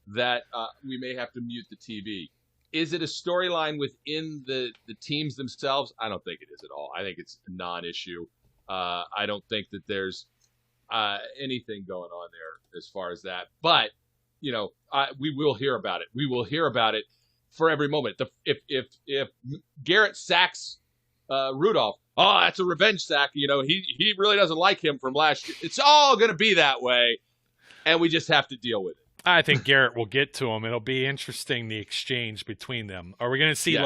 that we may have to mute the TV. Is it a storyline within the teams themselves? I don't think it is at all. I think it's a non-issue. I don't think that there's anything going on there as far as that. But we will hear about it. We will hear about it for every moment. If Garrett sacks Rudolph, that's a revenge sack. He really doesn't like him from last year. It's all going to be that way, and we just have to deal with it. I think Garrett will get to him. It'll be interesting, the exchange between them. Are we going to see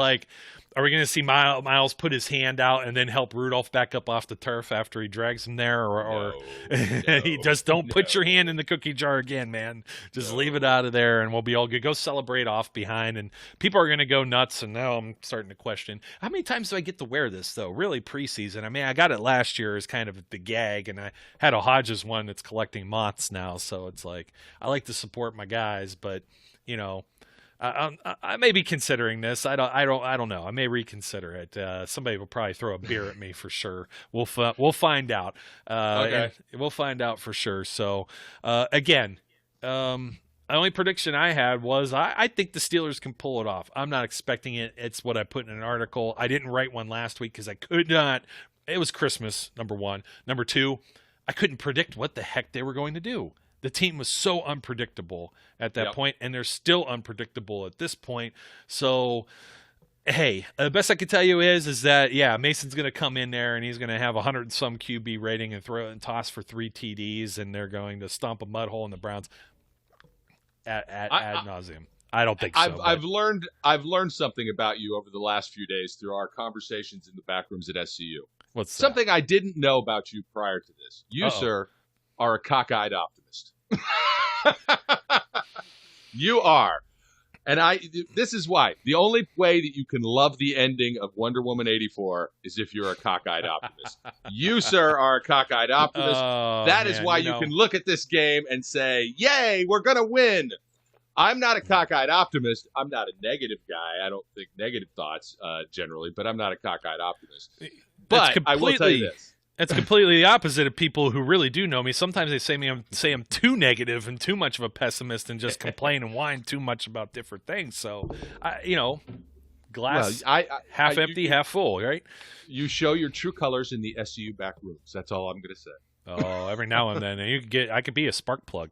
Are we going to see Myles put his hand out and then help Rudolph back up off the turf after he drags him there? Or he just don't put your hand in the cookie jar again, man. Just leave it out of there and we'll be all good. Go celebrate off behind. And people are going to go nuts. And now I'm starting to question, how many times do I get to wear this, though? Really, preseason. I mean, I got it last year as kind of the gag. And I had a Hodges one that's collecting moths now. So it's like, I like to support my guys. But, I may be considering this. I don't know. I may reconsider it. Somebody will probably throw a beer at me for sure. We'll find out. Okay. We'll find out for sure. So again, the only prediction I had was I think the Steelers can pull it off. I'm not expecting it. It's what I put in an article. I didn't write one last week because I could not. It was Christmas, number one. Number two, I couldn't predict what the heck they were going to do. The team was so unpredictable at that point, and they're still unpredictable at this point. So, hey, the best I can tell you is that, Mason's going to come in there, and he's going to have 100-some QB rating and throw and toss for 3 TDs, and they're going to stomp a mud hole in the Browns ad nauseum. I don't think so. I've learned something about you over the last few days through our conversations in the back rooms at SCU. What's that? Something I didn't know about you prior to this. You, sir, are a cockeyed optimist. You are. And this is why. The only way that you can love the ending of Wonder Woman 84 is if you're a cockeyed optimist. You, sir, are a cockeyed optimist. That is why you can look at this game and say, yay, we're going to win. I'm not a cockeyed optimist. I'm not a negative guy. I don't think negative thoughts generally, but I'm not a cockeyed optimist. But I will tell you this. That's completely the opposite of people who really do know me. Sometimes they say I'm too negative and too much of a pessimist and just complain and whine too much about different things. So, glass half empty, half full, right? You show your true colors in the SCU back rooms. That's all I'm going to say. Oh, every now and then. I could be a spark plug.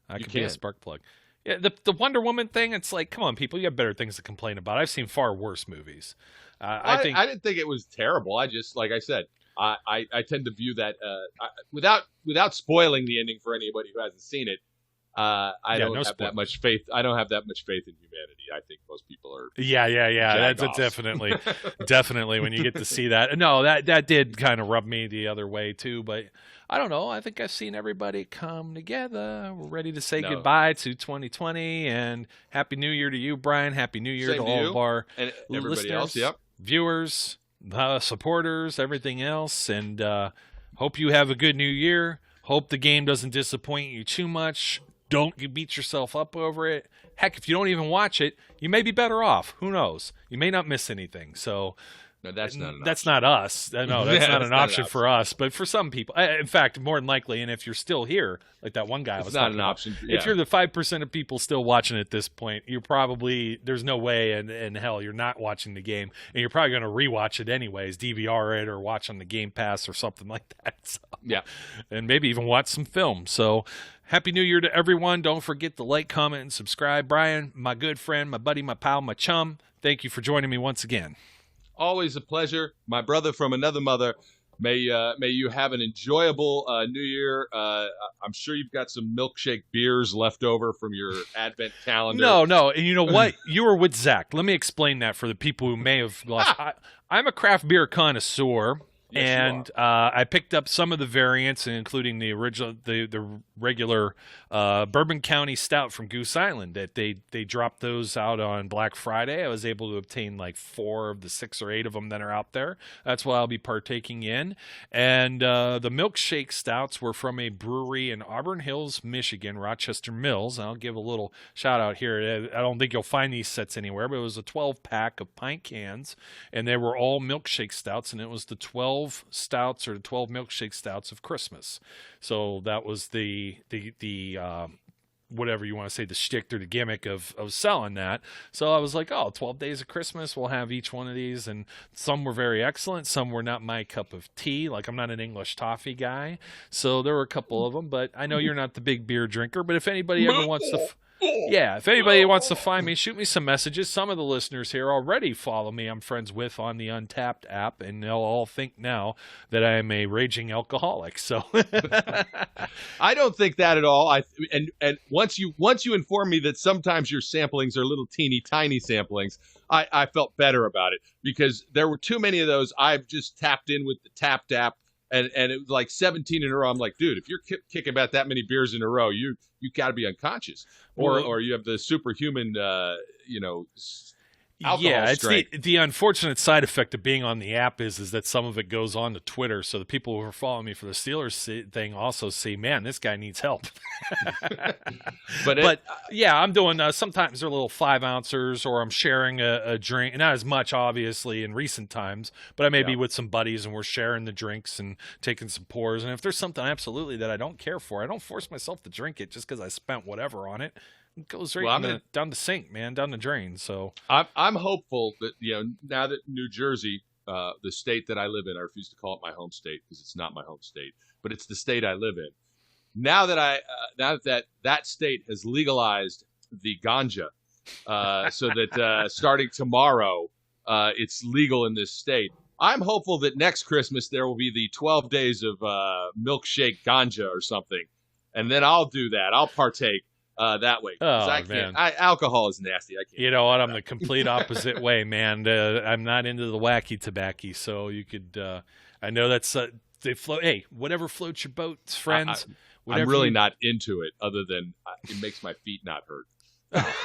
I could be a spark plug. Yeah, the Wonder Woman thing, it's like, come on, people, you have better things to complain about. I've seen far worse movies. I didn't think it was terrible. I just, like I said, I tend to view that without spoiling the ending for anybody who hasn't seen it. I don't have that much faith. I don't have that much faith in humanity. I think most people are. Yeah. That's definitely when you get to see that. No, that did kind of rub me the other way too. But I don't know. I think I've seen everybody come together. We're ready to say goodbye to 2020 and Happy New Year to you, Brian. Happy New Year to all of our and everybody listeners, else. Viewers, supporters, everything else, and hope you have a good new year. Hope the game doesn't disappoint you too much. Don't beat yourself up over it. Heck, if you don't even watch it, you may be better off. Who knows? You may not miss anything. So No, that's not an That's option. not us. No, that's Yeah, not that's an not option for us. But for some people, in fact, more than likely, and if you're still here, like that one guy I It's was not talking an about, option. if Yeah. you're the 5% of people still watching at this point, you're probably, there's no way in hell you're not watching the game, and you're probably going to rewatch it anyways, DVR it or watch on the Game Pass or something like that. So, Yeah. and maybe even watch some film. So, Happy New Year to everyone. Don't forget to like, comment, and subscribe. Brian, my good friend, my buddy, my pal, my chum, thank you for joining me once again. Always a pleasure. My brother from another mother. May you have an enjoyable New Year. I'm sure you've got some milkshake beers left over from your Advent calendar. No. And you know what? You were with Zach. Let me explain that for the people who may have lost. I'm a craft beer connoisseur. Yes, and I picked up some of the variants, including the original, the regular Bourbon County Stout from Goose Island. That they dropped those out on Black Friday. I was able to obtain like 4 of the 6 or 8 of them that are out there. That's what I'll be partaking in. And the milkshake stouts were from a brewery in Auburn Hills, Michigan, Rochester Mills. I'll give a little shout out here. I don't think you'll find these sets anywhere, but it was a 12-pack of pint cans, and they were all milkshake stouts, and it was the 12 stouts or the 12 milkshake stouts of Christmas. So that was the whatever you want to say, the shtick or the gimmick of selling that. So I was like, 12 days of Christmas, we'll have each one of these. And some were very excellent. Some were not my cup of tea. Like, I'm not an English toffee guy. So there were a couple of them, but I know you're not the big beer drinker. But if anybody ever wants to... if anybody wants to find me, shoot me some messages. Some of the listeners here already follow me. I'm friends with on the Untapped app, and they'll all think now that I am a raging alcoholic. So I don't think that at all. And once you inform me that sometimes your samplings are little teeny tiny samplings, I felt better about it, because there were too many of those. I've just tapped in with the Tapped app. And it was like 17 in a row. I'm like, dude, if you're kicking about that many beers in a row, you got to be unconscious, or you have the superhuman, alcohol strength. It's the unfortunate side effect of being on the app is that some of it goes on to Twitter. So the people who are following me for the Steelers thing also see, man, this guy needs help. But I'm doing sometimes they're little 5-ounces, or I'm sharing a drink, not as much obviously in recent times, but I may be with some buddies and we're sharing the drinks and taking some pours. And if there's something absolutely that I don't care for, I don't force myself to drink it just because I spent whatever on it. It goes right down the sink, man, down the drain. So I'm hopeful that, now that New Jersey, the state that I live in, I refuse to call it my home state because it's not my home state, but it's the state I live in. Now that that state has legalized the ganja, so that starting tomorrow, it's legal in this state. I'm hopeful that next Christmas there will be the 12 days of milkshake ganja or something, and then I'll do that. I'll partake. That way. Man. Alcohol is nasty. I can't. You know what? I'm the complete opposite way, man. I'm not into the wacky tobacco, so you could. I know that's they float. Hey, whatever floats your boats, friends. I'm really not into it, other than it makes my feet not hurt.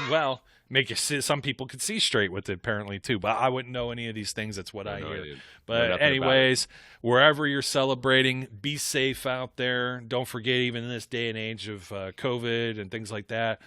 Well, make you see, some people could see straight with it apparently too, but I wouldn't know any of these things. That's what I hear. But anyways, wherever you're celebrating, be safe out there. Don't forget, even in this day and age of COVID and things like that,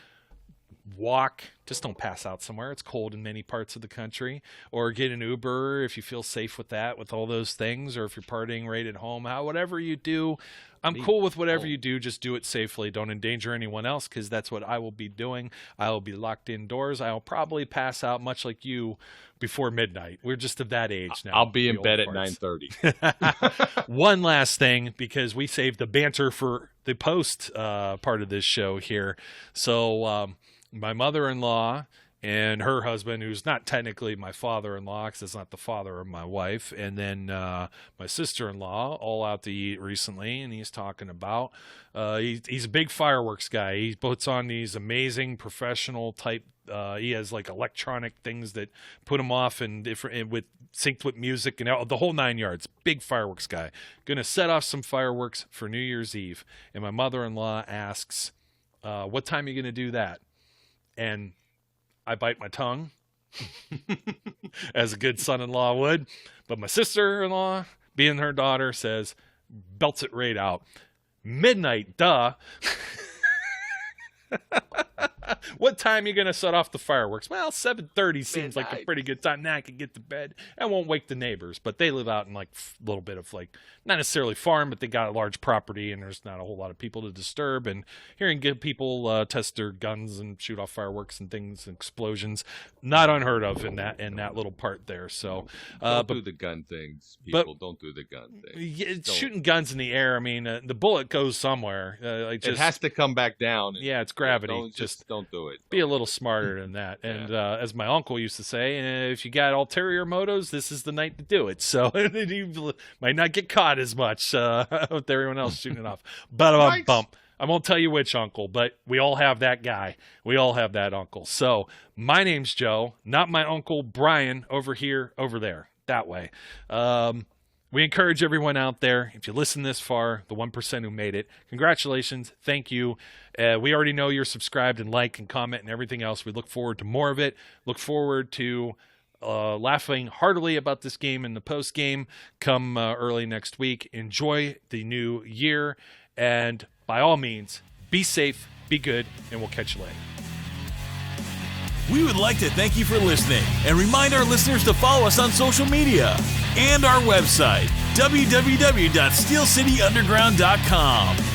walk. Just don't pass out somewhere. It's cold in many parts of the country. Or get an Uber if you feel safe with that, with all those things. Or if you're partying right at home, whatever you do, I'm cool with whatever you do. Just do it safely. Don't endanger anyone else, because that's what I will be doing. I will be locked indoors. I'll probably pass out, much like you, before midnight. We're just of that age now. I'll be in bed at 9:30. One last thing, because we saved the banter for the post part of this show here. So my mother-in-law and her husband, who's not technically my father-in-law because it's not the father of my wife, and then my sister-in-law, all out to eat recently, and he's talking about he's a big fireworks guy. He puts on these amazing professional type. He has like electronic things that put him off and different with synced with music and the whole 9 yards. Big fireworks guy. Gonna set off some fireworks for New Year's Eve, and my mother-in-law asks, "What time are you gonna do that?" And I bite my tongue, as a good son-in-law would. But my sister-in-law, being her daughter, says, belts it right out. Midnight, duh. What time you going to set off the fireworks? Well, 7:30 seems like a pretty good time. Now I can get to bed. I won't wake the neighbors, but they live out in like a little bit of like, not necessarily farm, but they got a large property and there's not a whole lot of people to disturb. And hearing good people test their guns and shoot off fireworks and things, and explosions, not unheard of in that little part there. So don't do the gun things, people. Don't do the gun things. Yeah, shooting guns in the air. I mean, the bullet goes somewhere. It has to come back down. Yeah, it's gravity. Just don't do it. Be a little smarter than that. And as my uncle used to say, if you got ulterior motives, this is the night to do it. So you might not get caught as much with everyone else shooting it off. But bump. I won't tell you which uncle, but we all have that guy. We all have that uncle. So my name's Joe, not my uncle Brian over there, that way. We encourage everyone out there, if you listen this far, the 1% who made it, congratulations, thank you. We already know you're subscribed and like and comment and everything else. We look forward to more of it. Look forward to laughing heartily about this game in the post game come early next week. Enjoy the new year, and by all means, be safe, be good, and we'll catch you later. We would like to thank you for listening and remind our listeners to follow us on social media and our website, www.steelcityunderground.com.